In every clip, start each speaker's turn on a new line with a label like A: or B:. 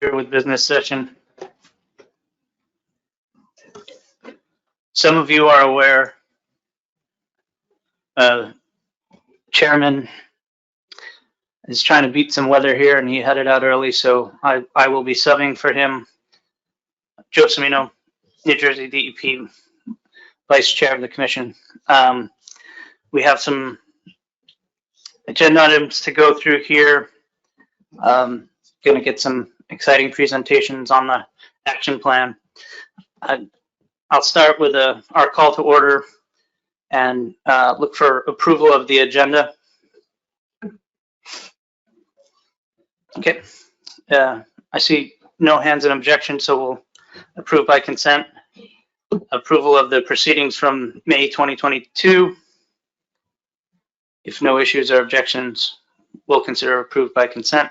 A: Here with business session. Some of you are aware, Chairman is trying to beat some weather here and he headed out early, so I will be subbing for him. Joe Cimino, New Jersey DEP Vice Chair of the Commission. We have some agenda items to go through here. Going to get some exciting presentations on the action plan. I'll start with our call to order and look for approval of the agenda. Okay, I see no hands in objection, so we'll approve by consent. Approval of the proceedings from May 2022. If no issues or objections, we'll consider approved by consent.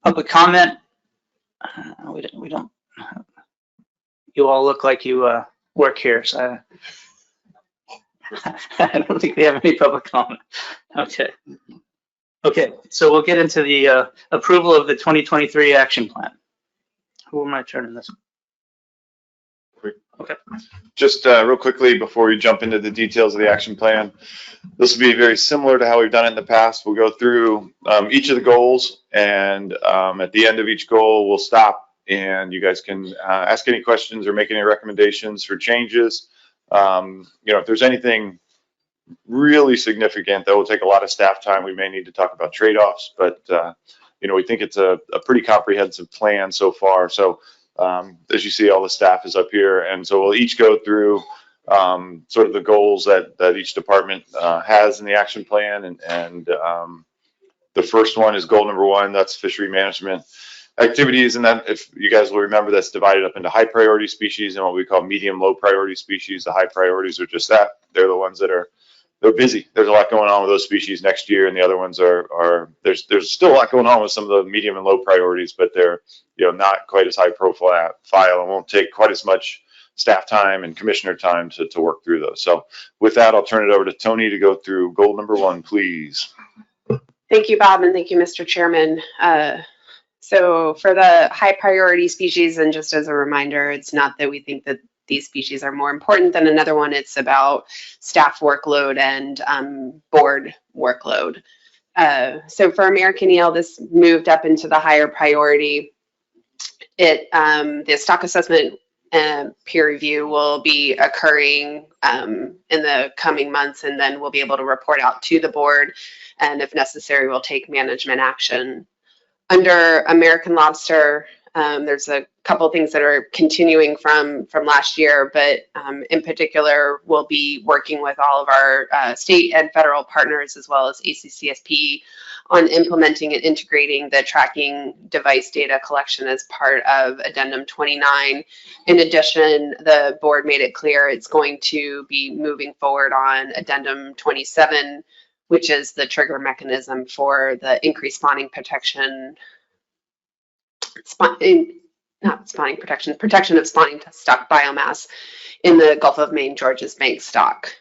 A: Public comment. We don't. You all look like you work here, so I don't think we have any public comment. Okay, so we'll get into the approval of the 2023 action plan. Who am I turning this? Okay.
B: Just real quickly before we jump into the details of the action plan, this will be very similar to how we've done it in the past. We'll go through each of the goals, and at the end of each goal, we'll stop and you guys can ask any questions or make any recommendations for changes. If there's anything really significant that will take a lot of staff time, we may need to talk about trade-offs, but we think it's a pretty comprehensive plan so far. So as you see, all the staff is up here, and so we'll each go through sort of the goals that each department has in the action plan, and the first one is goal number 1. That's fishery management activities, and then if you guys will remember, that's divided up into high priority species and what we call medium low priority species. The high priorities are just that. They're the ones that they're busy. There's a lot going on with those species next year, and the other ones are there's still a lot going on with some of the medium and low priorities, but they're not quite as high profile and won't take quite as much staff time and commissioner time to work through those. So with that, I'll turn it over to Tony to go through goal number 1, please.
C: Thank you, Bob, and thank you, Mr. Chairman. So for the high priority species, and just as a reminder, it's not that we think that these species are more important than another one. It's about staff workload and board workload. So for American eel, this moved up into the higher priority. The stock assessment peer review will be occurring in the coming months, and then we'll be able to report out to the board, and if necessary, we'll take management action. Under American lobster, there's a couple things that are continuing from last year, but in particular, we'll be working with all of our state and federal partners, as well as ACCSP, on implementing and integrating the tracking device data collection as part of Addendum 29. In addition, the board made it clear it's going to be moving forward on Addendum 27, which is the trigger mechanism for the increased spawning protection, protection of spawning stock biomass in the Gulf of Maine Georges Bank stock.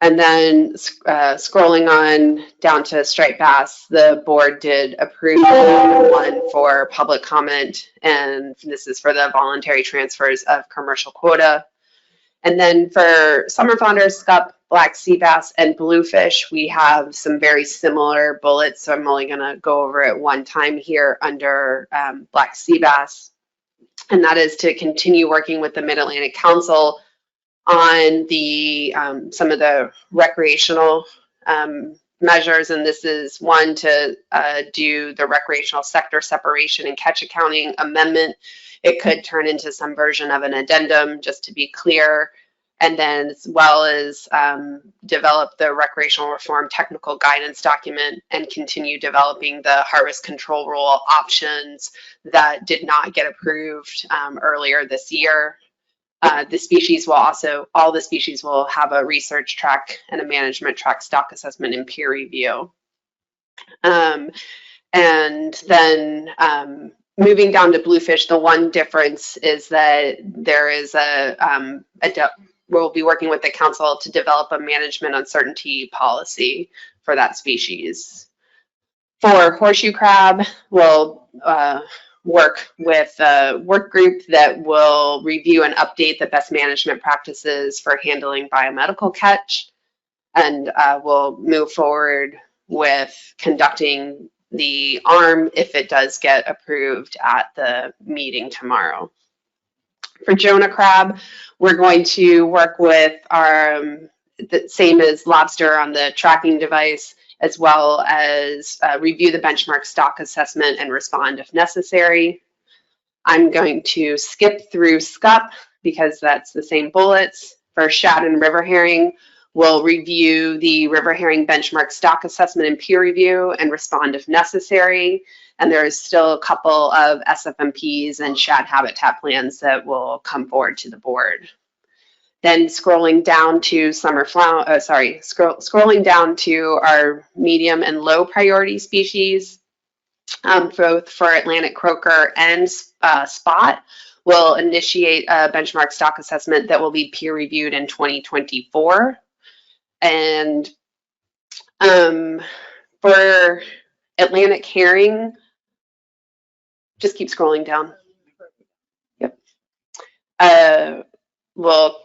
C: And then scrolling on down to striped bass, the board did approve one for public comment, and this is for the voluntary transfers of commercial quota. And then for summer flounder, scup, black sea bass, and bluefish, we have some very similar bullets, so I'm only gonna go over it one time here under black sea bass. And that is to continue working with the Mid-Atlantic Council on the some of the recreational measures, and this is one to do the recreational sector separation and catch accounting amendment. It could turn into some version of an addendum, just to be clear, and then as well as develop the recreational reform technical guidance document and continue developing the harvest control rule options that did not get approved earlier this year. The species will also, all the species will have a research track and a management track stock assessment and peer review. And then moving down to bluefish, the one difference is that there is we'll be working with the council to develop a management uncertainty policy for that species. For horseshoe crab, we'll work with a work group that will review and update the best management practices for handling biomedical catch. And we'll move forward with conducting the arm if it does get approved at the meeting tomorrow. For Jonah crab, we're going to work with our, the same as lobster on the tracking device, as well as review the benchmark stock assessment and respond if necessary. I'm going to skip through SCUP because that's the same bullets. For shad and river herring, we'll review the river herring benchmark stock assessment and peer review and respond if necessary. And there is still a couple of SFMPs and shad habitat plans that will come forward to the board. Then scrolling down to scrolling down to our medium and low priority species, both for Atlantic croaker and spot, we'll initiate a benchmark stock assessment that will be peer reviewed in 2024. And for Atlantic herring, just keep scrolling down. Yep. We'll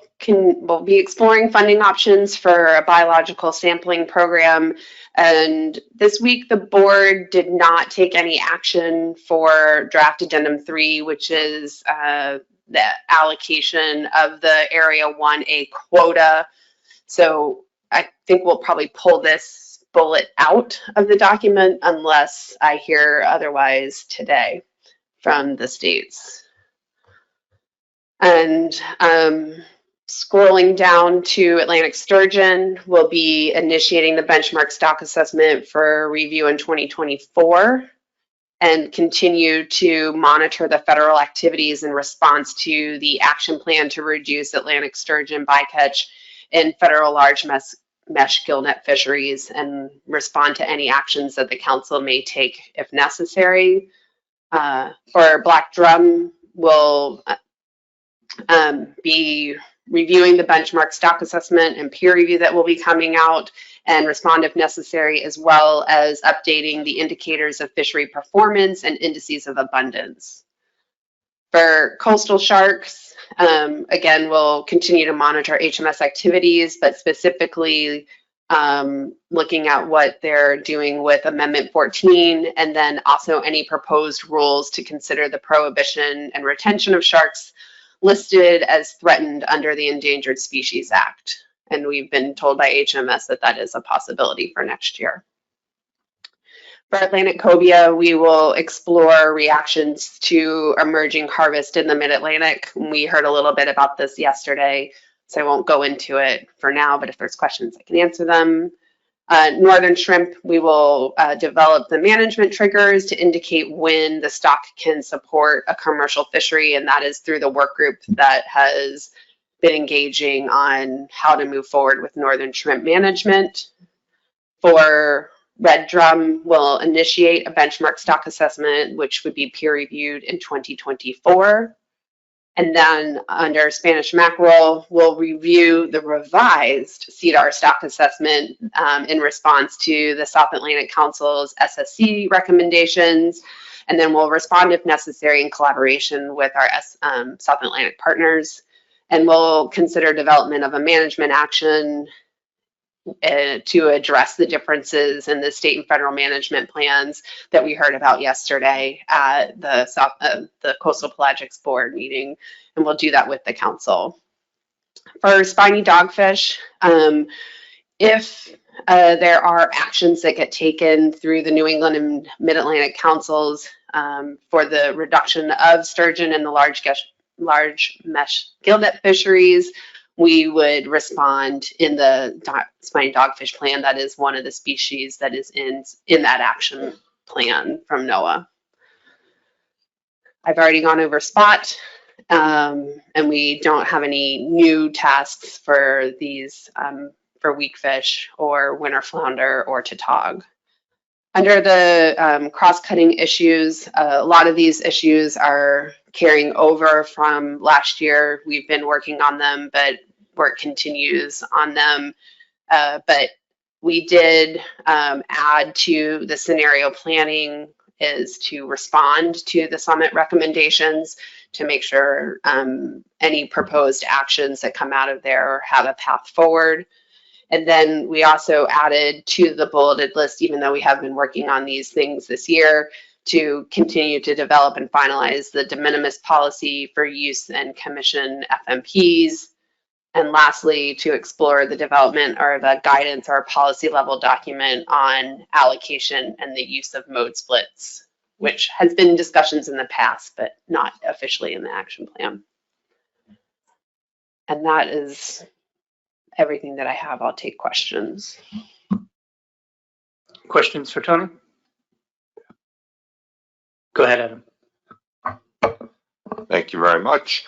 C: be exploring funding options for a biological sampling program. And this week, the board did not take any action for draft addendum 3, which is the allocation of the area 1A quota. So I think we'll probably pull this bullet out of the document unless I hear otherwise today from the states. And scrolling down to Atlantic sturgeon, we'll be initiating the benchmark stock assessment for review in 2024 and continue to monitor the federal activities in response to the action plan to reduce Atlantic sturgeon bycatch in federal large mesh gillnet fisheries and respond to any actions that the council may take if necessary. For black drum, we'll be reviewing the benchmark stock assessment and peer review that will be coming out and respond if necessary, as well as updating the indicators of fishery performance and indices of abundance. For coastal sharks, again, we'll continue to monitor HMS activities, but specifically looking at what they're doing with Amendment 14, and then also any proposed rules to consider the prohibition and retention of sharks listed as threatened under the Endangered Species Act. And we've been told by HMS that that is a possibility for next year. For Atlantic cobia, we will explore reactions to emerging harvest in the mid-Atlantic. We heard a little bit about this yesterday, so I won't go into it for now, but if there's questions, I can answer them. Northern shrimp, we will develop the management triggers to indicate when the stock can support a commercial fishery, and that is through the work group that has been engaging on how to move forward with northern shrimp management. For red drum, we'll initiate a benchmark stock assessment, which would be peer reviewed in 2024. And then under Spanish mackerel, we'll review the revised CDAR stock assessment in response to the South Atlantic Council's SSC recommendations. And then we'll respond if necessary in collaboration with our South Atlantic partners. And we'll consider development of a management action to address the differences in the state and federal management plans that we heard about yesterday at the Coastal Pelagics Board meeting, and we'll do that with the council. For spiny dogfish, if there are actions that get taken through the New England and Mid-Atlantic councils for the reduction of sturgeon in the large mesh gillnet fisheries, we would respond in the spiny dogfish plan. That is one of the species that is in that action plan from NOAA. I've already gone over spot, and we don't have any new tasks for these for weakfish or winter flounder or tautog. Under the cross-cutting issues, a lot of these issues are carrying over from last year. We've been working on them, but work continues on them. But We did add to the scenario planning is to respond to the summit recommendations to make sure any proposed actions that come out of there have a path forward. And then we also added to the bulleted list, even though we have been working on these things this year, to continue to develop and finalize the de minimis policy for use and commission FMPs. And lastly, to explore the development or the guidance or policy level document on allocation and the use of mode splits, which has been discussions in the past, but not officially in the action plan. And that is everything that I have. I'll take questions.
A: Questions for Tony? Go ahead, Adam.
D: Thank you very much.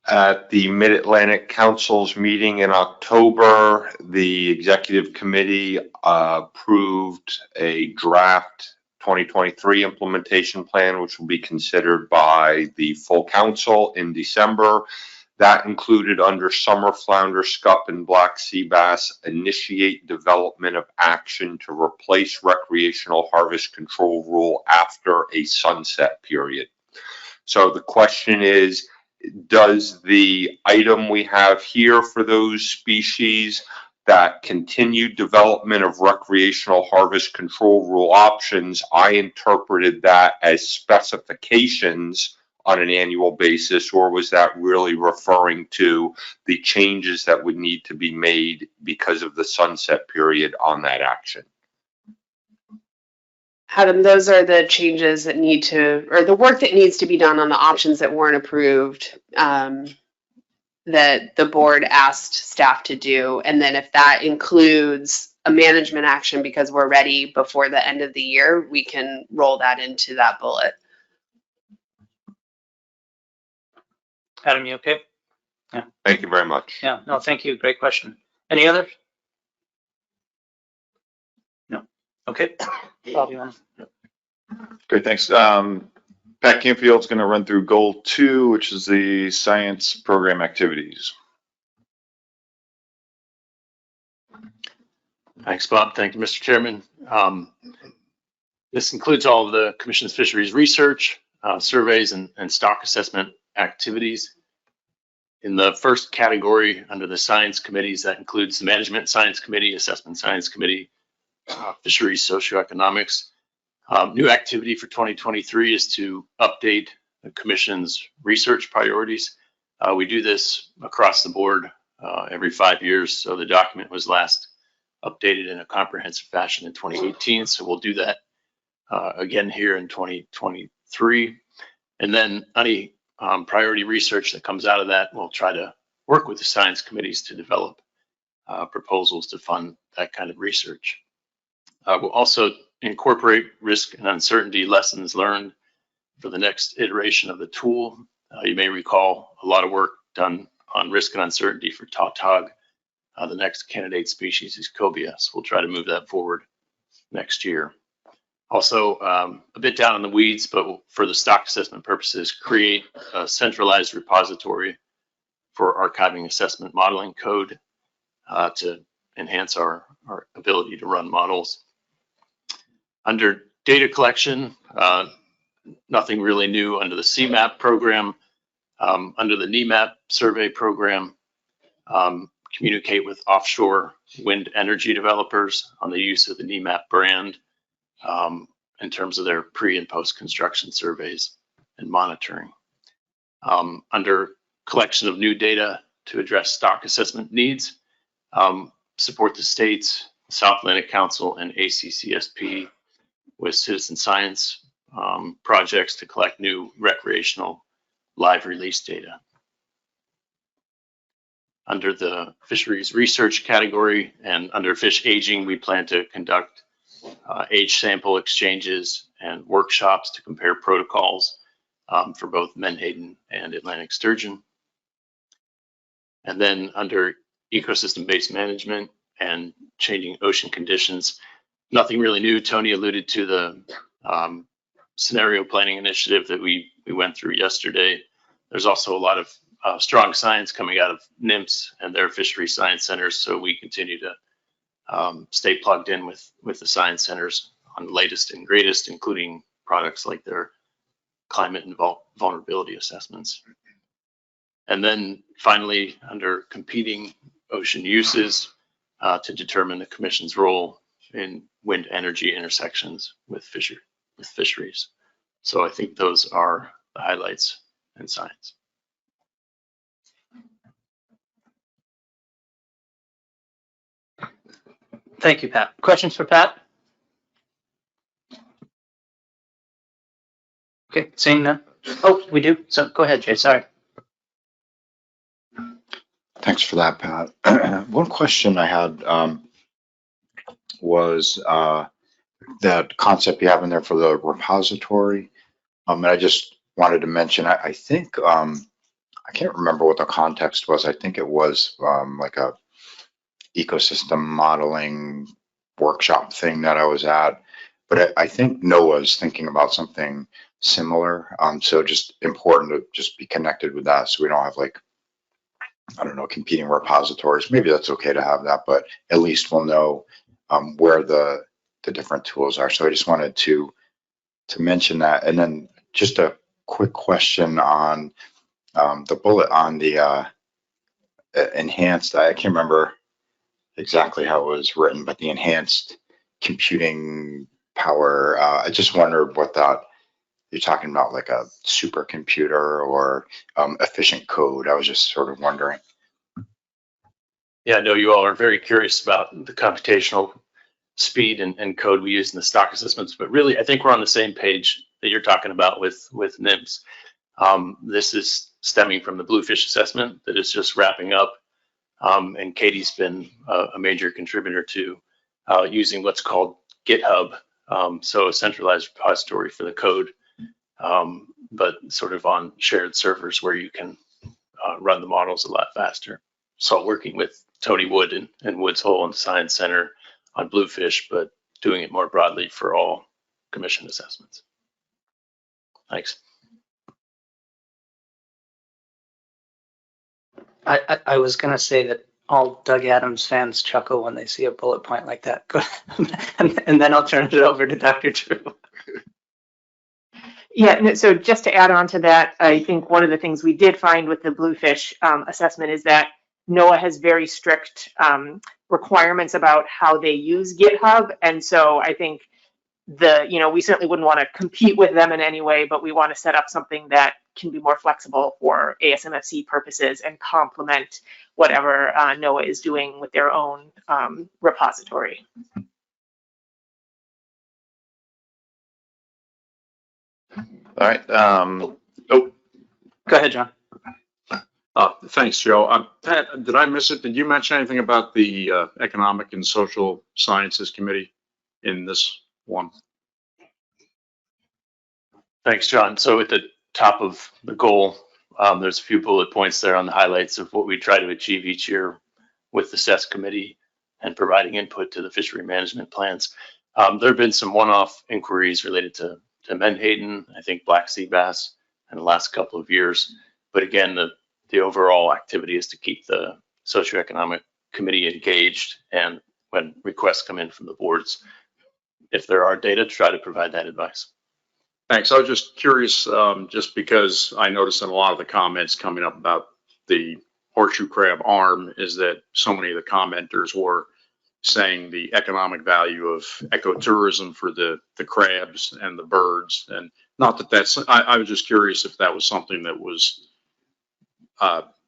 D: At the Mid-Atlantic Council's meeting in October, the executive committee approved a draft 2023 implementation plan, which will be considered by the full council in December. That included under summer flounder, scup, and black sea bass, initiate development of action to replace recreational harvest control rule after a sunset period. So the question is, does the item we have here for those species, that continued development of recreational harvest control rule options, I interpreted that as specifications on an annual basis, or was that really referring to the changes that would need to be made because of the sunset period on that action?
C: Adam, those are the changes that need to, or the work that needs to be done on the options that weren't approved, that the board asked staff to do. And then if that includes a management action because we're ready before the end of the year, we can roll that into that bullet.
A: Adam, you okay? Yeah.
D: Thank you very much.
A: Yeah, no, thank you. Great question. Any others? No. Okay. Bob, you want to?
B: Great, thanks. Pat Campfield's going to run through goal 2, which is the science program activities.
E: Thanks, Bob. Thank you, Mr. Chairman. This includes all of the Commission's fisheries research, surveys, and stock assessment activities. In the first category under the science committees, that includes the Management Science Committee, Assessment Science Committee, Fisheries Socioeconomics. New activity for 2023 is to update the Commission's research priorities. We do this across the board every 5 years, so the document was last updated in a comprehensive fashion in 2018, so we'll do that again here in 2023. And then any priority research that comes out of that, we'll try to work with the science committees to develop proposals to fund that kind of research. We'll also incorporate risk and uncertainty lessons learned for the next iteration of the tool. You may recall a lot of work done on risk and uncertainty for tautog. The next candidate species is cobia, so we'll try to move that forward next year. Also, a bit down in the weeds, but for the stock assessment purposes, create a centralized repository for archiving assessment modeling code to enhance our ability to run models. Under data collection, nothing really new under the CMAP program. Under the NEMAP survey program, communicate with offshore wind energy developers on the use of the NEMAP brand in terms of their pre and post construction surveys and monitoring. Under collection of new data to address stock assessment needs, support the states, South Atlantic Council, and ACCSP with citizen science projects to collect new recreational live release data. Under the fisheries research category and under fish aging, we plan to conduct age sample exchanges and workshops to compare protocols for both menhaden and Atlantic sturgeon. And then under ecosystem-based management and changing ocean conditions, nothing really new. Tony alluded to the scenario planning initiative that we went through yesterday. There's also a lot of strong science coming out of NIMS and their fishery science centers, so we continue to stay plugged in with the science centers on the latest and greatest, including products like their climate and vulnerability assessments. And then finally, under competing ocean uses, to determine the commission's role in wind energy intersections with fisheries. So I think those are the highlights in science.
A: Thank you, Pat. Questions for Pat? Okay, seeing none. Oh, we do. So go ahead, Jay. Sorry.
F: Thanks for that, Pat. One question I had was that concept you have in there for the repository. And I just wanted to mention, I think, I can't remember what the context was. I think it was like a ecosystem modeling workshop thing that I was at. But I think NOAA's thinking about something similar. So just important to just be connected with that so we don't have, like, I don't know, competing repositories. Maybe that's okay to have that, but at least we'll know where the different tools are. So I just wanted to mention that. And then just a quick question on the bullet on the enhanced, I can't remember exactly how it was written, but the enhanced computing power. I just wondered what that, you're talking about, like a supercomputer or efficient code. I was just sort of wondering.
E: Yeah, I know you all are very curious about the computational speed and code we use in the stock assessments, but really I think we're on the same page that you're talking about with NIMS. This is stemming from the bluefish assessment that is just wrapping up. And Katie's been a major contributor to using what's called GitHub. So a centralized repository for the code, but sort of on shared servers where you can run the models a lot faster. So working with Tony Wood and Woods Hole and Science Center on bluefish, but doing it more broadly for all commission assessments. Thanks.
A: I was going to say that all Doug Adams fans chuckle when they see a bullet point like that. And then I'll turn it over to Dr. Drew.
G: Yeah, so just to add on to that, I think one of the things we did find with the bluefish assessment is that NOAA has very strict requirements about how they use GitHub. And so I think we certainly wouldn't want to compete with them in any way, but we want to set up something that can be more flexible for ASMFC purposes and complement whatever NOAA is doing with their own repository.
B: All right.
A: Go ahead, John.
H: Thanks, Joe. Pat, did I miss it? Did you mention anything about the Economic and Social Sciences Committee in this one?
E: Thanks, John. So at the top of the goal, there's a few bullet points there on the highlights of what we try to achieve each year with the CES committee and providing input to the fishery management plans. There have been some one-off inquiries related to menhaden, I think black sea bass, in the last couple of years. But again, the overall activity is to keep the socioeconomic committee engaged, and when requests come in from the boards, if there are data, try to provide that advice.
H: Thanks. I was just curious, just because I noticed in a lot of the comments coming up about the horseshoe crab arm is that so many of the commenters were saying the economic value of ecotourism for the crabs and the birds. And not that that's, I was just curious if that was something that was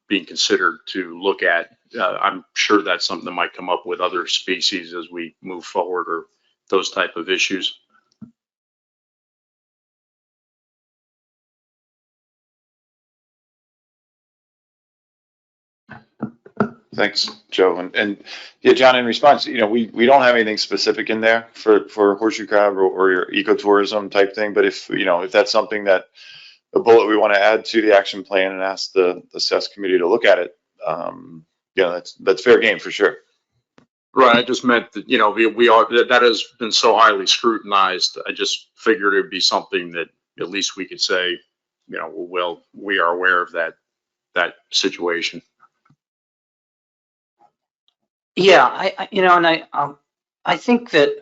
H: being considered to look at. I'm sure that's something that might come up with other species as we move forward, or those type of issues.
B: Thanks, Joe. And yeah, John, in response, we don't have anything specific in there for horseshoe crab or your ecotourism type thing. But if that's something that a bullet we want to add to the action plan and ask the CES committee to look at it, that's fair game for sure.
H: Right. I just meant that, that has been so highly scrutinized. I just figured it would be something that at least we could say, well, we are aware of that situation.
A: Yeah, I think that,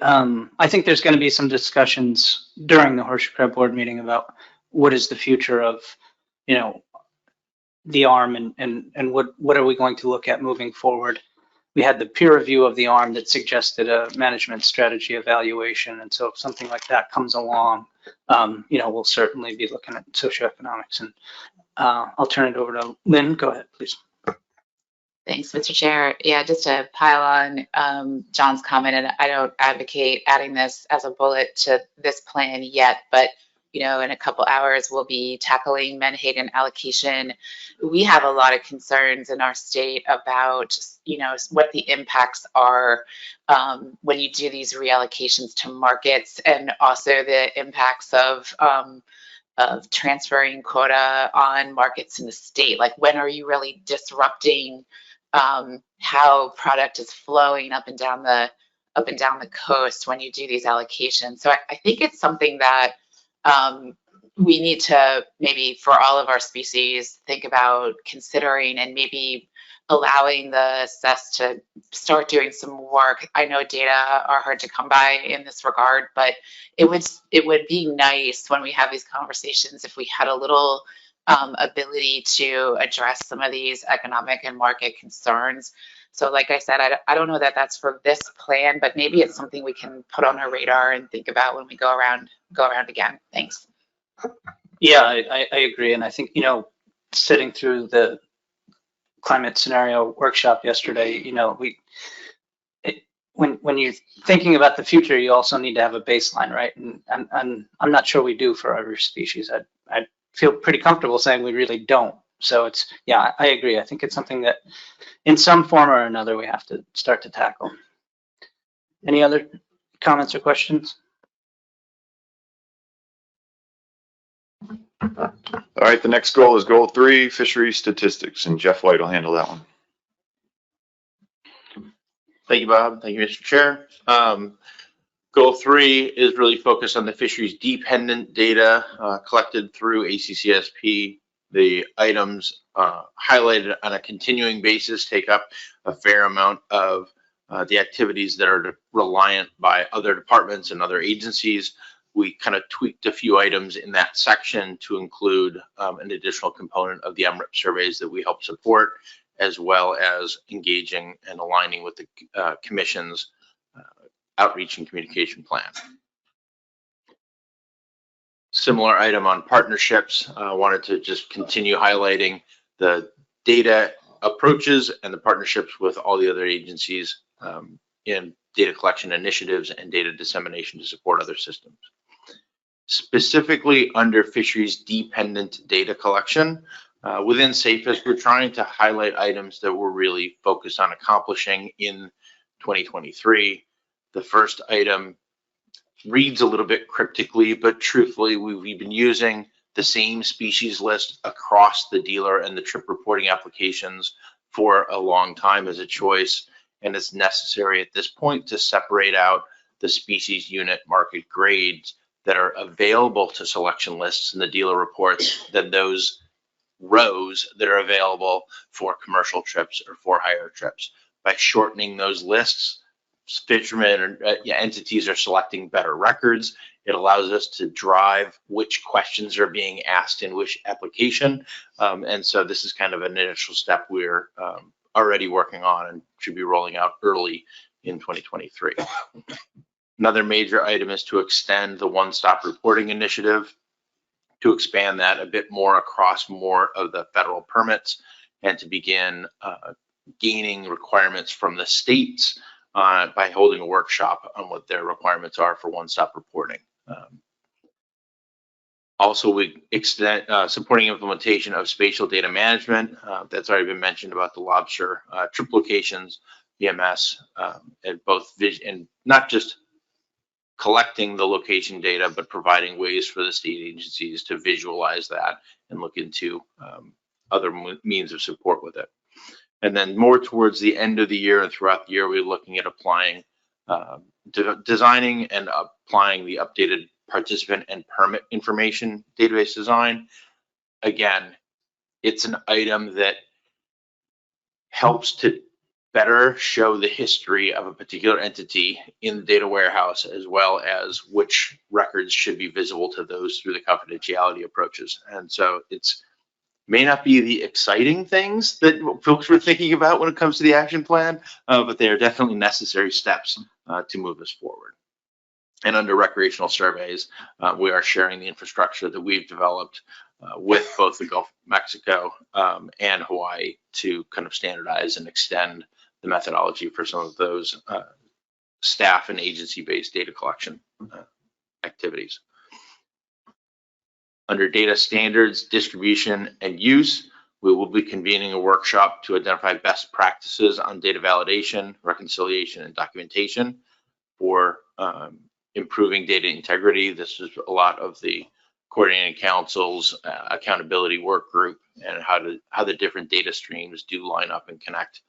A: I think there's going to be some discussions during the Horseshoe Crab Board meeting about what is the future of, the ARM and what are we going to look at moving forward. We had the peer review of the ARM that suggested a management strategy evaluation. And so if something like that comes along, we'll certainly be looking at socioeconomics. And I'll turn it over to Lynn. Go ahead, please.
I: Thanks, Mr. Chair. Yeah, just to pile on John's comment, and I don't advocate adding this as a bullet to this plan yet, but in a couple hours, we'll be tackling Menhaden allocation. We have a lot of concerns in our state about, what the impacts are when you do these reallocations to markets, and also the impacts of transferring quota on markets in the state. Like, when are you really disrupting how product is flowing up and down the coast when you do these allocations? So I think it's something that we need to maybe, for all of our species, think about considering, and maybe allowing the CES to start doing some work. I know data are hard to come by in this regard, but it would be nice when we have these conversations if we had a little ability to address some of these economic and market concerns. So like I said, I don't know that that's for this plan, but maybe it's something we can put on our radar and think about when we go around again. Thanks.
A: Yeah, I agree. And I think, sitting through the climate scenario workshop yesterday, when you're thinking about the future, you also need to have a baseline, right? And I'm not sure we do for every species. I feel pretty comfortable saying we really don't. So I agree. I think it's something that in some form or another, we have to start to tackle. Any other comments or questions?
B: All right, the next goal is goal 3, fishery statistics, and Jeff White will handle that one.
J: Thank you, Bob. Thank you, Mr. Chair. Goal 3 is really focused on the fisheries dependent data collected through ACCSP. The items highlighted on a continuing basis take up a fair amount of the activities that are reliant by other departments and other agencies. We kind of tweaked a few items in that section to include an additional component of the MRIP surveys that we help support, as well as engaging and aligning with the Commission's outreach and communication plan. Similar item on partnerships. I wanted to just continue highlighting the data approaches and the partnerships with all the other agencies in data collection initiatives and data dissemination to support other systems. Specifically under fisheries dependent data collection, within SAFES, we're trying to highlight items that we're really focused on accomplishing in 2023. The first item reads a little bit cryptically, but truthfully, we've been using the same species list across the dealer and the trip reporting applications for a long time as a choice, and it's necessary at this point to separate out the species unit market grades that are available to selection lists in the dealer reports than those rows that are available for commercial trips or for hire trips. By shortening those lists, fishermen or entities are selecting better records. It allows us to drive which questions are being asked in which application. And so this is kind of an initial step we're already working on and should be rolling out early in 2023. Another major item is to extend the one-stop reporting initiative, to expand that a bit more across more of the federal permits, and to begin gaining requirements from the states by holding a workshop on what their requirements are for one-stop reporting. Also, we extend supporting implementation of spatial data management. That's already been mentioned about the lobster trip locations, VMS, and both and not just collecting the location data, but providing ways for the state agencies to visualize that and look into other means of support with it. And then more towards the end of the year and throughout the year, we're looking at applying, designing and applying the updated participant and permit information database design. Again, it's an item that helps to better show the history of a particular entity in the data warehouse, as well as which records should be visible to those through the confidentiality approaches. And so it's may not be the exciting things that folks were thinking about when it comes to the action plan, but they are definitely necessary steps to move us forward. And under recreational surveys, we are sharing the infrastructure that we've developed with both the Gulf of Mexico and Hawaii to kind of standardize and extend the methodology for some of those staff and agency-based data collection activities. Under data standards, distribution, and use, we will be convening a workshop to identify best practices on data validation, reconciliation, and documentation for improving data integrity. This is a lot of the coordinating council's accountability work group and how the different data streams do line up and connect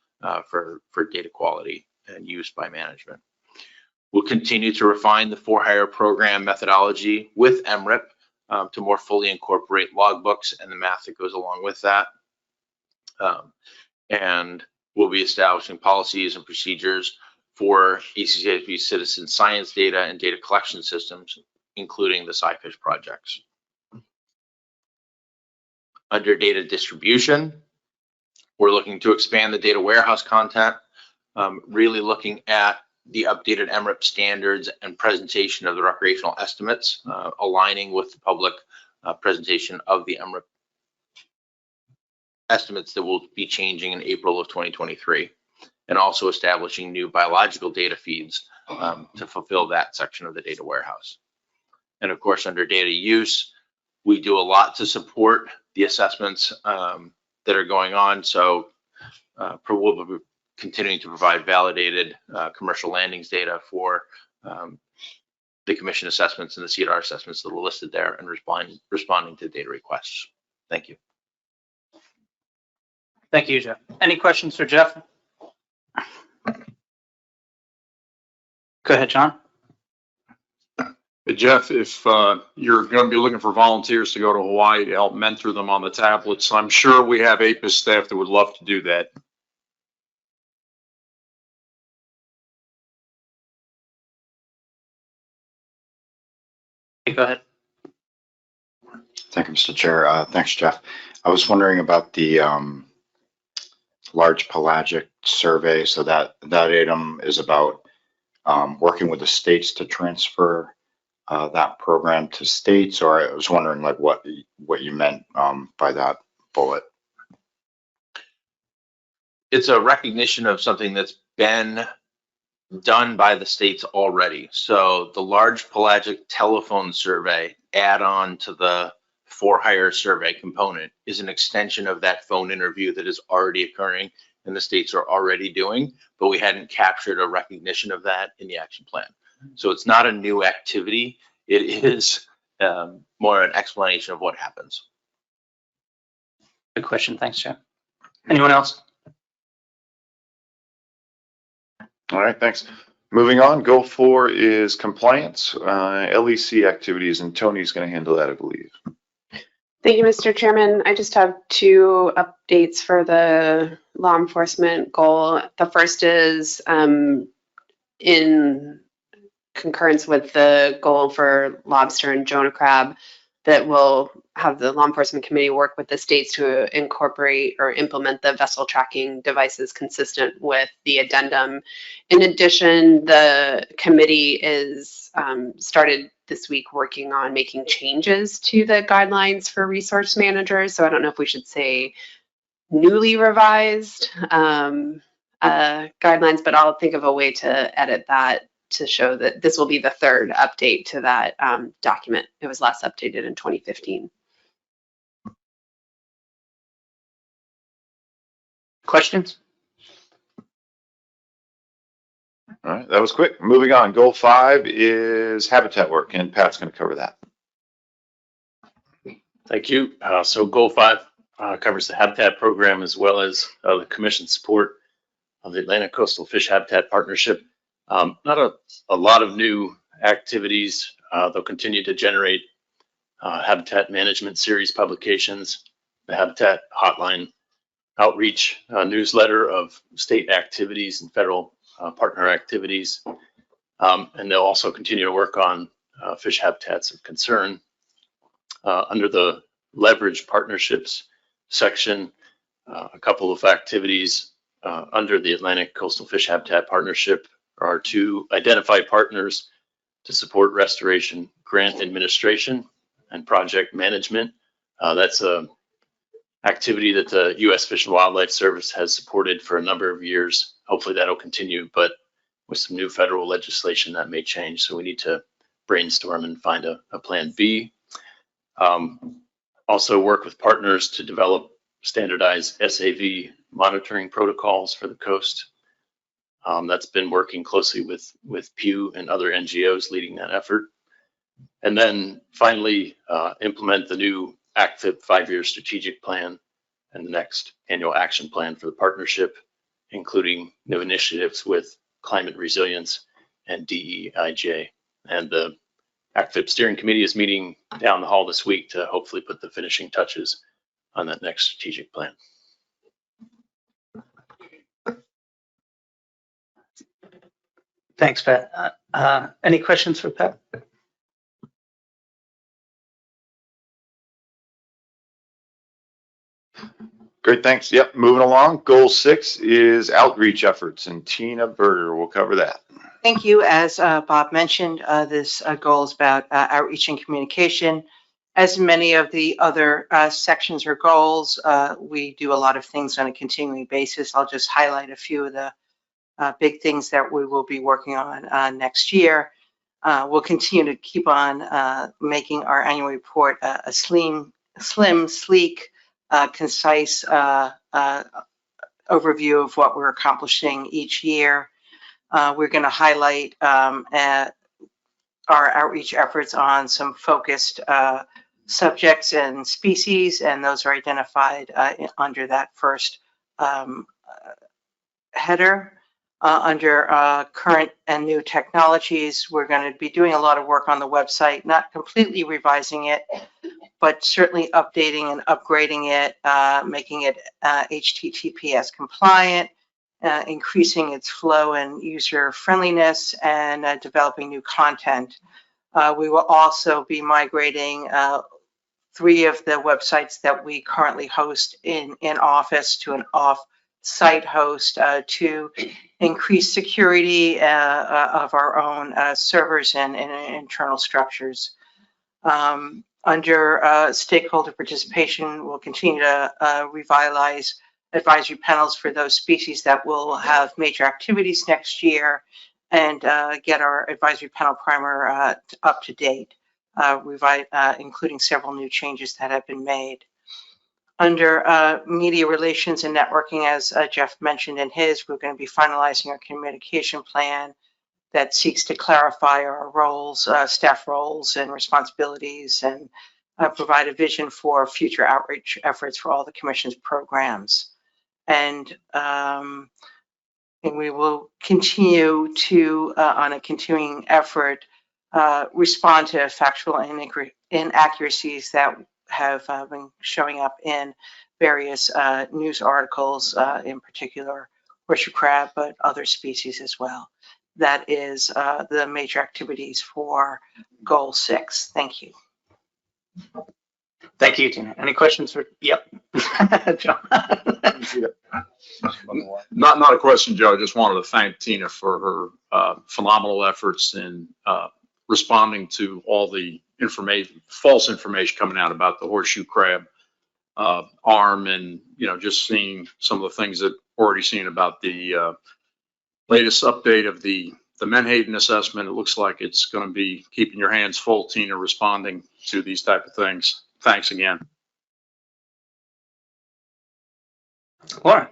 J: for data quality and use by management. We'll continue to refine the for-hire program methodology with MRIP to more fully incorporate logbooks and the math that goes along with that. And we'll be establishing policies and procedures for ACCSB citizen science data and data collection systems, including the SciFish projects. Under data distribution, we're looking to expand the data warehouse content, really looking at the updated MRIP standards and presentation of the recreational estimates, aligning with the public presentation of the MRIP estimates that will be changing in April of 2023, and also establishing new biological data feeds to fulfill that section of the data warehouse. And of course, under data use, we do a lot to support the assessments that are going on. So we'll be continuing to provide validated commercial landings data for the commission assessments and the CDR assessments that are listed there, and responding to data requests. Thank you.
A: Thank you, Jeff. Any questions for Jeff? Go ahead, John.
H: Hey, Jeff, if you're going to be looking for volunteers to go to Hawaii to help mentor them on the tablets, I'm sure we have APIS staff that would love to do that.
A: Go ahead.
F: Thank you, Mr. Chair. Thanks, Jeff. I was wondering about the large pelagic survey. So that item is about working with the states to transfer that program to states, or I was wondering like what you meant by that bullet.
J: It's a recognition of something that's been done by the states already. So the large pelagic telephone survey add-on to the for-hire survey component is an extension of that phone interview that is already occurring and the states are already doing, but we hadn't captured a recognition of that in the action plan. So it's not a new activity. It is more an explanation of what happens.
A: Good question. Thanks, Jeff. Anyone else?
B: All right, thanks. Moving on, goal 4 is compliance, LEC activities, and Tony's going to handle that, I believe.
C: Thank you, Mr. Chairman. I just have 2 updates for the law enforcement goal. The first is in concurrence with the goal for lobster and Jonah crab, that will have the law enforcement committee work with the states to incorporate or implement the vessel tracking devices consistent with the addendum. In addition, the committee is started this week working on making changes to the guidelines for resource managers. So I don't know if we should say newly revised guidelines, but I'll think of a way to edit that to show that this will be the 3rd update to that document. It was last updated in 2015.
A: Questions?
B: All right, that was quick. Moving on, goal 5 is habitat work, and Pat's going to cover that.
E: Thank you. So goal 5 covers the habitat program, as well as the commission support of the Atlantic Coastal Fish Habitat Partnership. Not a lot of new activities. They'll continue to generate habitat management series publications, the habitat hotline outreach newsletter of state activities and federal partner activities. And they'll also continue to work on fish habitats of concern. Under the leverage partnerships section, a couple of activities under the Atlantic Coastal Fish Habitat Partnership are to identify partners to support restoration grant administration and project management. That's a activity that the U.S. Fish and Wildlife Service has supported for a number of years. Hopefully that'll continue, but with some new federal legislation that may change. So we need to brainstorm and find a plan B. Also work with partners to develop standardized SAV monitoring protocols for the coast. That's been working closely with Pew and other NGOs leading that effort. And then finally, implement the new ACFIP 5-year strategic plan and the next annual action plan for the partnership, including new initiatives with climate resilience and DEIJ. And the ACFIP steering committee is meeting down the hall this week to hopefully put the finishing touches on that next strategic plan.
A: Thanks, Pat. Any questions for Pat?
B: Great, thanks. Yep, moving along. Goal 6 is outreach efforts, and Tina Berger will cover that.
K: Thank you. As Bob mentioned, this goal is about outreach and communication. As many of the other sections or goals, we do a lot of things on a continuing basis. I'll just highlight a few of the big things that we will be working on next year. We'll continue to keep on making our annual report a slim, sleek, concise overview of what we're accomplishing each year. We're going to highlight our outreach efforts on some focused subjects and species, and those are identified under that first header. Under current and new technologies, we're going to be doing a lot of work on the website, not completely revising it, but certainly updating and upgrading it, making it HTTPS compliant, increasing its flow and user friendliness, and developing new content. We will also be migrating 3 of the websites that we currently host in office to an off-site host to increase security of our own servers and internal structures. Under stakeholder participation, we'll continue to revitalize advisory panels for those species that will have major activities next year and get our advisory panel primer up to date, including several new changes that have been made. Under media relations and networking, as Jeff mentioned in his, we're going to be finalizing our communication plan that seeks to clarify our roles, staff roles and responsibilities, and provide a vision for future outreach efforts for all the Commission's programs. And we will continue to, on a continuing effort, respond to factual inaccuracies that have been showing up in various news articles, in particular horseshoe crab, but other species as well. That is the major activities for Goal 6. Thank you.
A: Thank you, Tina. Any questions for, yep, John?
H: Not a question, Joe. I just wanted to thank Tina for her phenomenal efforts in responding to all the false information coming out about the horseshoe crab arm, and just seeing some of the things that already seen about the latest update of the Menhaden assessment. It looks like it's going to be keeping your hands full, Tina, responding to these type of things. Thanks again.
A: Lauren.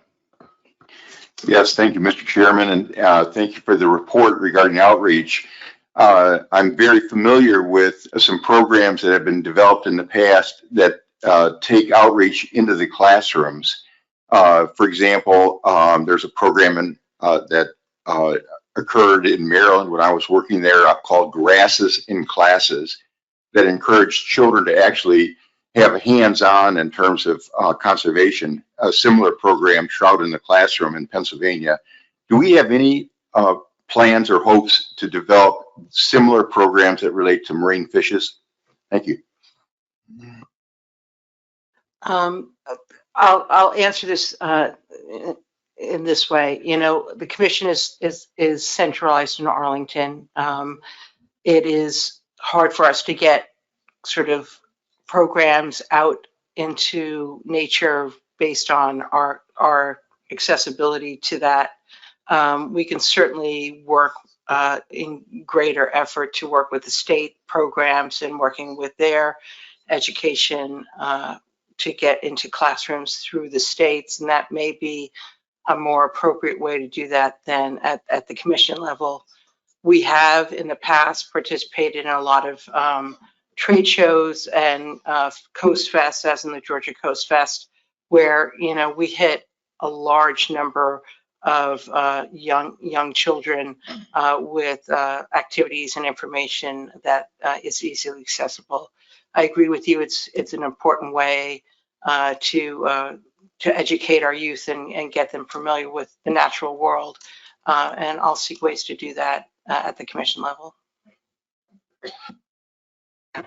F: Yes, thank you, Mr. Chairman, and thank you for the report regarding outreach. I'm very familiar with some programs that have been developed in the past that take outreach into the classrooms. For example, there's a program that occurred in Maryland when I was working there called Grasses in Classes that encouraged children to actually have hands-on in terms of conservation, a similar program, Trout in the Classroom in Pennsylvania. Do we have any plans or hopes to develop similar programs that relate to marine fishes? Thank you.
K: I'll answer this in this way. You know, the commission is centralized in Arlington. It is hard for us to get sort of programs out into nature based on our accessibility to that. We can certainly work in greater effort to work with the state programs and working with their education to get into classrooms through the states, and that may be a more appropriate way to do that than at the commission level. We have in the past participated in a lot of trade shows and Coast Fest, as in the Georgia Coast Fest, where, you know, we hit a large number of young children with activities and information that is easily accessible. I agree with you. It's an important way to educate our youth and get them familiar with the natural world. And I'll seek ways to do that at the commission level.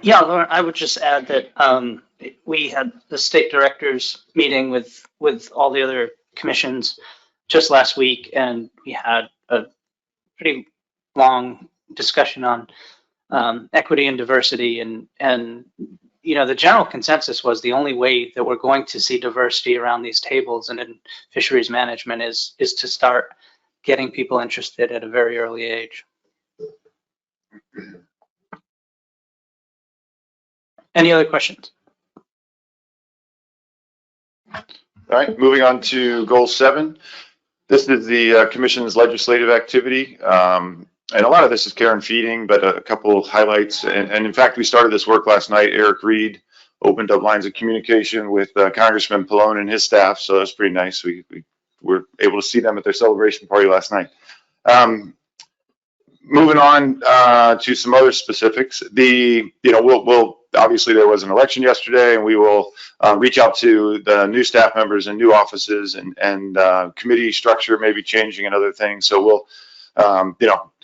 A: Yeah, Lauren, I would just add that we had the state directors meeting with all the other commissions just last week, and we had a pretty long discussion on equity and diversity, and you know, the general consensus was the only way that we're going to see diversity around these tables and in fisheries management is to start getting people interested at a very early age. Any other questions?
B: All right, moving on to goal 7. This is the commission's legislative activity. And a lot of this is care and feeding, but a couple of highlights. And in fact, we started this work last night. Eric Reed opened up lines of communication with Congressman Pallone and his staff. So that's pretty nice. We were able to see them at their celebration party last night. Moving on to some other specifics. We'll obviously there was an election yesterday, and we will reach out to the new staff members and new offices, and committee structure may be changing and other things. So we'll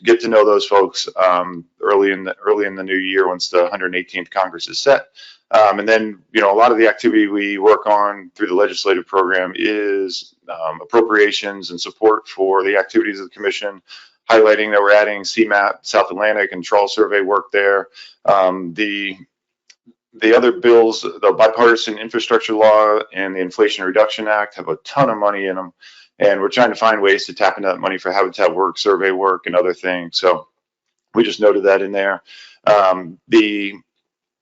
B: get to know those folks early in the new year once the 118th Congress is set. And then, a lot of the activity we work on through the legislative program is appropriations and support for the activities of the commission, highlighting that we're adding CMAP, South Atlantic, and trawl survey work there. The other bills, the bipartisan infrastructure law and the Inflation Reduction Act, have a ton of money in them. And we're trying to find ways to tap into that money for habitat work, survey work, and other things. So we just noted that in there.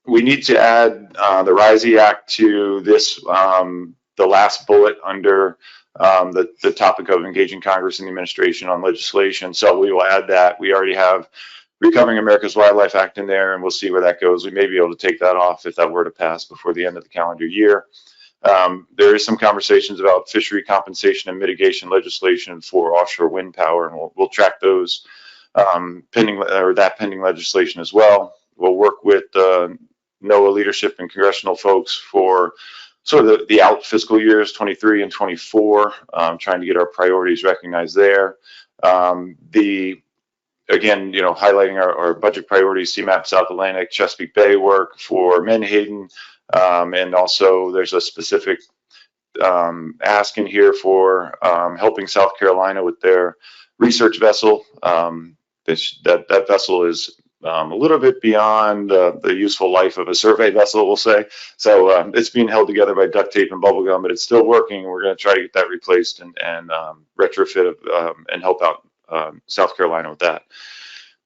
B: We need to add the RISE Act to this, the last bullet under the topic of engaging Congress and the administration on legislation. So we will add that. We already have Recovering America's Wildlife Act in there, and we'll see where that goes. We may be able to take that off if that were to pass before the end of the calendar year. There is some conversations about fishery compensation and mitigation legislation for offshore wind power, and we'll track those pending legislation as well. We'll work with NOAA leadership and congressional folks for sort of the out fiscal years 23 and 24, trying to get our priorities recognized there. Again, highlighting our budget priorities, CMAP South Atlantic, Chesapeake Bay work for Menhaden, and also there's a specific ask in here for helping South Carolina with their research vessel. That vessel is a little bit beyond the useful life of a survey vessel, we'll say. So it's being held together by duct tape and bubble gum, but it's still working. We're going to try to get that replaced and retrofit and help out South Carolina with that.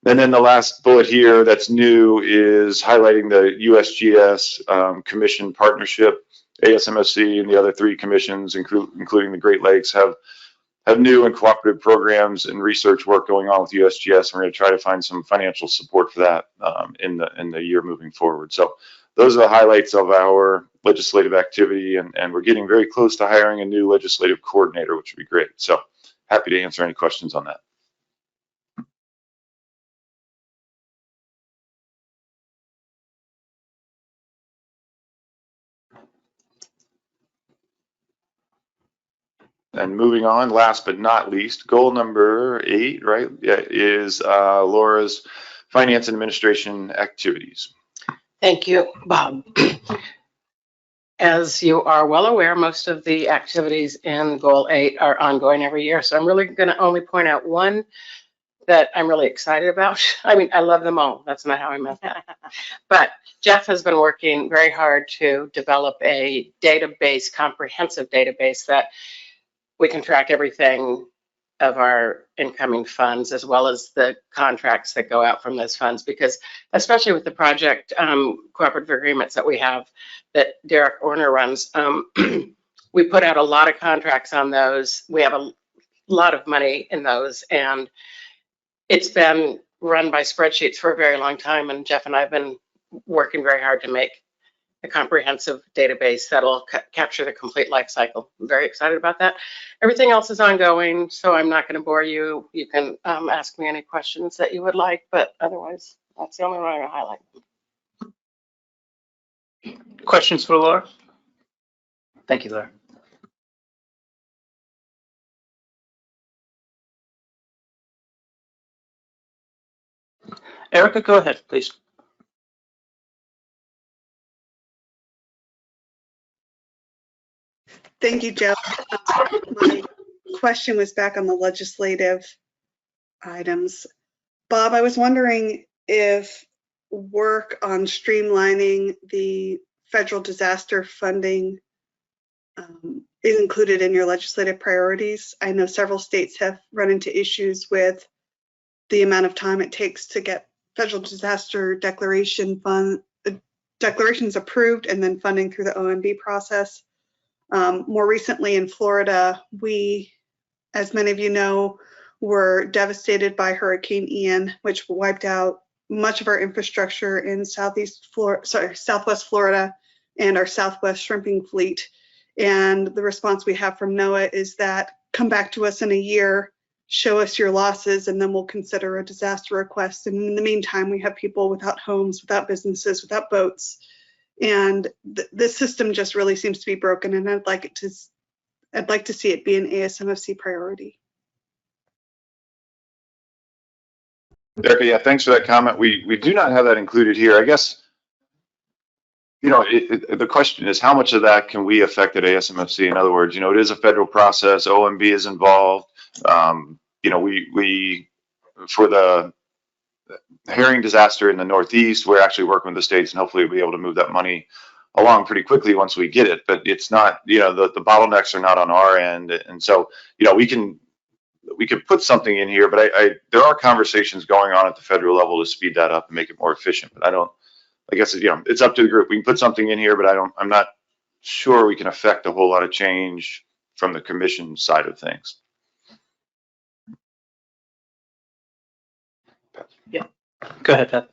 B: And then the last bullet here that's new is highlighting the USGS Commission partnership. ASMSC and the other 3 commissions, including the Great Lakes, have new and cooperative programs and research work going on with USGS. And we're going to try to find some financial support for that in the year moving forward. So those are the highlights of our legislative activity, and we're getting very close to hiring a new legislative coordinator, which would be great. So happy to answer any questions on that. And moving on, last but not least, goal number 8, right, is Laura's finance and administration activities.
L: Thank you, Bob. As you are well aware, most of the activities in Goal 8 are ongoing every year. So I'm really going to only point out one that I'm really excited about. I mean, I love them all. That's not how I meant that. But Jeff has been working very hard to develop a database, comprehensive database that we can track everything of our incoming funds as well as the contracts that go out from those funds, because especially with the project cooperative agreements that we have that Derek Orner runs, we put out a lot of contracts on those. We have a lot of money in those, and it's been run by spreadsheets for a very long time, and Jeff and I have been working very hard to make a comprehensive database that'll capture the complete life cycle. I'm very excited about that. Everything else is ongoing, so I'm not going to bore you. You can ask me any questions that you would like, but otherwise, that's the only one I'm going to highlight.
A: Questions for Laura? Thank you, Laura. Erica, go ahead, please.
M: Thank you, Joe. My question was back on the legislative items. Bob, I was wondering if work on streamlining the federal disaster funding is included in your legislative priorities. I know several states have run into issues with the amount of time it takes to get federal disaster declarations approved and then funding through the OMB process. More recently in Florida, we, as many of you know, were devastated by Hurricane Ian, which wiped out much of our infrastructure in Southwest Florida and our Southwest shrimping fleet. And the response we have from NOAA is that come back to us in a year, show us your losses, and then we'll consider a disaster request. And in the meantime, we have people without homes, without businesses, without boats. And this system just really seems to be broken, and I'd like to see it be an ASMFC priority.
B: Erica, yeah, thanks for that comment. We do not have that included here. I guess, you know, the question is how much of that can we affect at ASMFC? In other words, you know, it is a federal process. OMB is involved. You know, we for the herring disaster in the Northeast, we're actually working with the states, and hopefully we'll be able to move that money along pretty quickly once we get it. But it's not, you know, the bottlenecks are not on our end, and so, you know, we can put something in here, but there are conversations going on at the federal level to speed that up and make it more efficient. But I guess, you know, it's up to the group. We can put something in here, but I'm not sure we can affect a whole lot of change from the commission side of things.
A: Yeah, go ahead, Pat.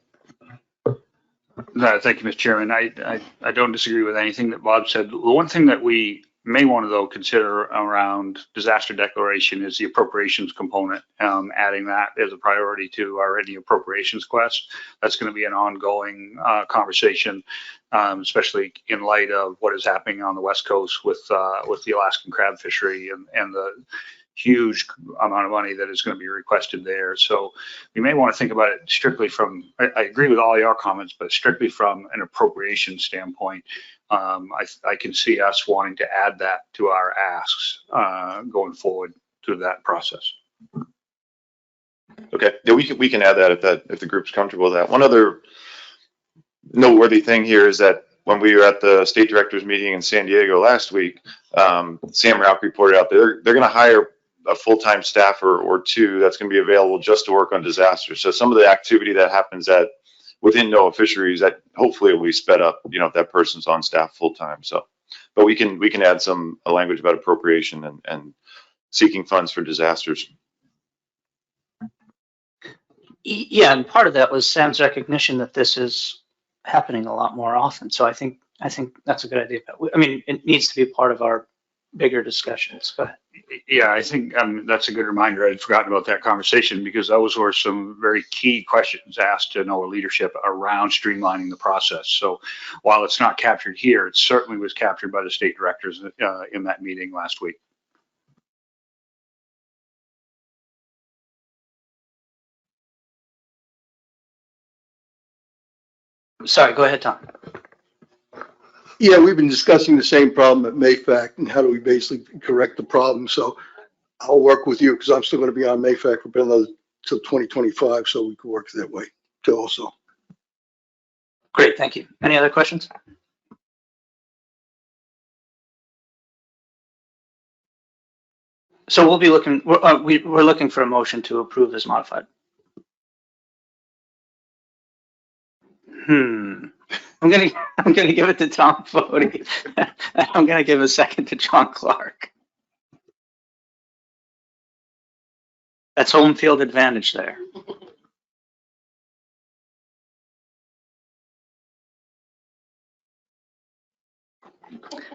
N: No, thank you, Mr. Chairman. I don't disagree with anything that Bob said. The one thing that we may want to, though, consider around disaster declaration is the appropriations component, adding that as a priority to our any appropriations quest. That's going to be an ongoing conversation, especially in light of what is happening on the West Coast with the Alaskan crab fishery and the huge amount of money that is going to be requested there. So we may want to think about it strictly from, I agree with all your comments, but strictly from an appropriation standpoint. I can see us wanting to add that to our asks going forward through that process.
B: Okay, yeah, we can add that if the group's comfortable with that. One other noteworthy thing here is that when we were at the state directors meeting in San Diego last week, Sam Rauch reported out they're going to hire a full-time staffer or two that's going to be available just to work on disasters. So some of the activity that happens within NOAA Fisheries, that hopefully will be sped up, you know, if that person's on staff full-time. So, but we can add some language about appropriation and seeking funds for disasters.
A: Yeah, and part of that was Sam's recognition that this is happening a lot more often. So I think that's a good idea. I mean, it needs to be part of our bigger discussions. Go ahead.
N: Yeah, I think that's a good reminder. I'd forgotten about that conversation because those were some very key questions asked to NOAA leadership around streamlining the process. So while it's not captured here, it certainly was captured by the state directors in that meeting last week.
A: Sorry, go ahead, Tom.
O: Yeah, we've been discussing the same problem at Mayfac and how do we basically correct the problem. So I'll work with you because I'm still going to be on Mayfac for another till 2025, so we can work that way too also.
A: Great, thank you. Any other questions? So we'll be looking, we're looking for a motion to approve as modified. I'm gonna give it to Tom Fody. I'm gonna give a second to John Clark. That's home field advantage there.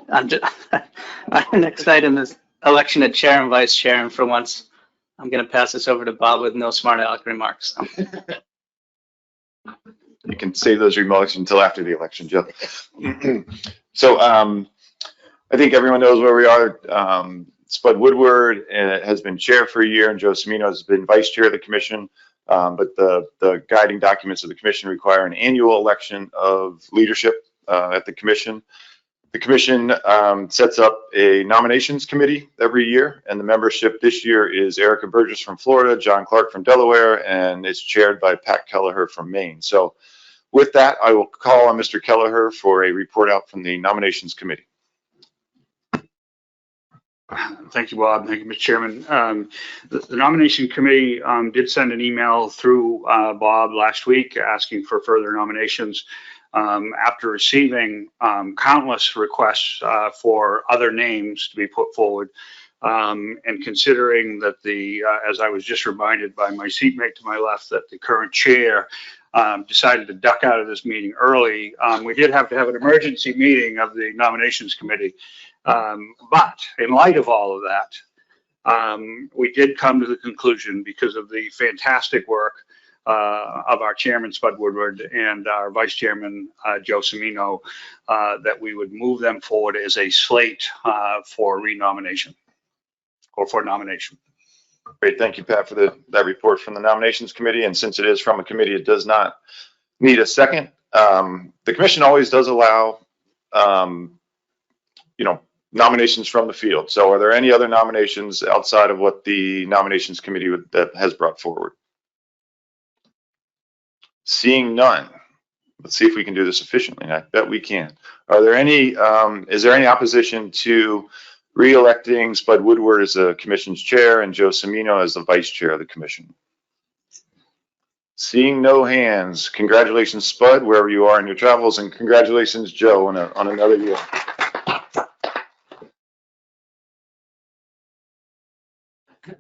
A: Our next item is election of chair and vice chair, and for once, I'm gonna pass this over to Bob with no smart aleck remarks.
B: You can save those remarks until after the election, Joe. So I think everyone knows where we are. Spud Woodward has been chair for a year, and Joe Cimino has been vice chair of the commission. But the guiding documents of the commission require an annual election of leadership at the commission. The commission sets up a nominations committee every year, and the membership this year is Erica Burgess from Florida, John Clark from Delaware, and it's chaired by Pat Kelleher from Maine. So with that, I will call on Mr. Kelleher for a report out from the nominations committee.
N: Thank you, Bob. Thank you, Mr. Chairman. The nomination committee did send an email through Bob last week asking for further nominations. After receiving countless requests for other names to be put forward, and considering that as I was just reminded by my seatmate to my left, that the current chair decided to duck out of this meeting early, we did have to have an emergency meeting of the nominations committee. But in light of all of that, we did come to the conclusion, because of the fantastic work of our chairman, Spud Woodward, and our vice chairman, Joe Cimino, that we would move them forward as a slate for renomination or for nomination.
B: Great, thank you, Pat, for that report from the nominations committee. And since it is from a committee, it does not need a second. The commission always does allow, nominations from the field. So are there any other nominations outside of what the nominations committee that has brought forward? Seeing none, let's see if we can do this efficiently. I bet we can. Are there any, is there any opposition to re-electing Spud Woodward as the commission's chair and Joe Cimino as the vice chair of the commission? Seeing no hands, congratulations, Spud, wherever you are in your travels, and congratulations, Joe, on another year.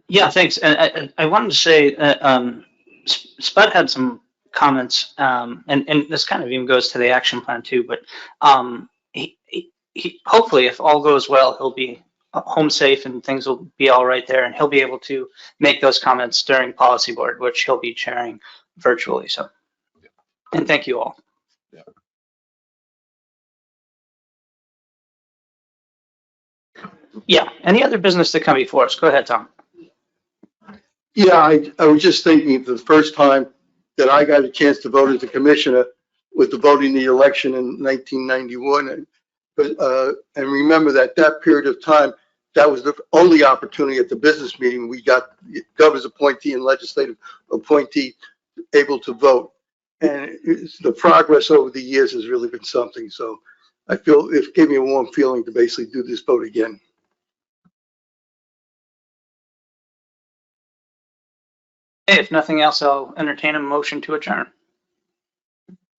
A: Yeah, thanks. And I wanted to say that Spud had some comments, and this kind of even goes to the action plan too, but he hopefully, if all goes well, he'll be home safe and things will be all right there, and he'll be able to make those comments during policy board, which he'll be chairing virtually. So, and thank you all. Yeah, any other business to come before us? Go ahead, Tom.
O: Yeah, I was just thinking for the first time that I got a chance to vote as a commissioner with the voting the election in 1991. And remember that period of time, that was the only opportunity at the business meeting we got governor's appointee and legislative appointee able to vote. And the progress over the years has really been something. So I feel it gave me a warm feeling to basically do this vote again.
A: Hey, if nothing else, I'll entertain a motion to adjourn.